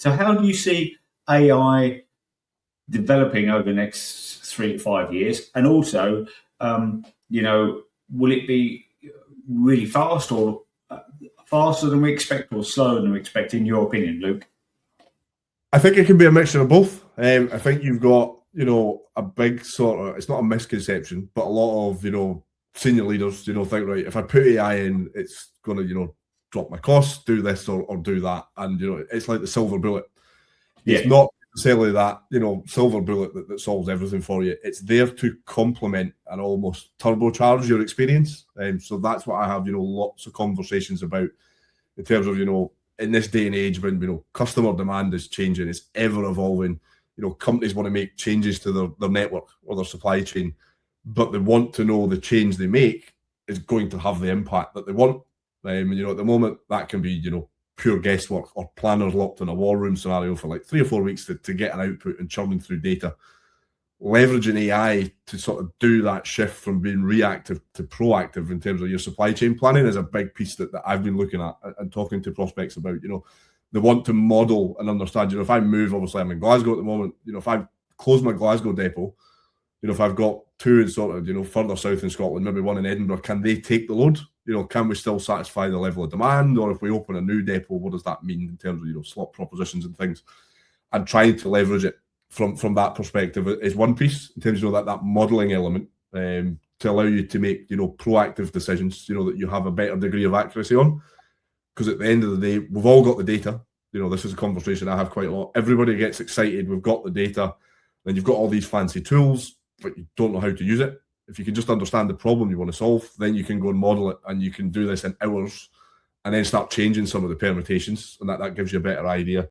So how do you see AI developing over the next 3 to 5 years? And also, will it be really fast or faster than we expect or slower than we expect, in your opinion, Luke? I think it can be a mixture of both. I think you've got, a big sort of, it's not a misconception, but a lot of, senior leaders, think, right, if I put AI in, it's going to, drop my costs, do this or do that. And, it's like the silver bullet. Yeah. It's not necessarily that, silver bullet that solves everything for you. It's there to complement and almost turbocharge your experience. So that's what I have, lots of conversations about in terms of, in this day and age when, customer demand is changing, it's ever evolving. Companies want to make changes to their network or their supply chain, but they want to know the change they make is going to have the impact that they want. At the moment, that can be, pure guesswork or planners locked in a war room scenario for like 3 or 4 weeks to get an output and churning through data. Leveraging AI to sort of do that shift from being reactive to proactive in terms of your supply chain planning is a big piece that I've been looking at and talking to prospects about. They want to model and understand, if I move, obviously I'm in Glasgow at the moment, if I close my Glasgow depot, if I've got 2 in sort of, further south in Scotland, maybe 1 in Edinburgh, can they take the load? Can we still satisfy the level of demand? Or if we open a new depot, what does that mean in terms of, slot propositions and things? And trying to leverage it from that perspective is one piece in terms of that modelling element to allow you to make, proactive decisions, that you have a better degree of accuracy on. Because at the end of the day, we've all got the data. This is a conversation I have quite a lot. Everybody gets excited. We've got the data. Then you've got all these fancy tools, but you don't know how to use it. If you can just understand the problem you want to solve, then you can go and model it, and you can do this in hours and then start changing some of the permutations, and that gives you a better idea.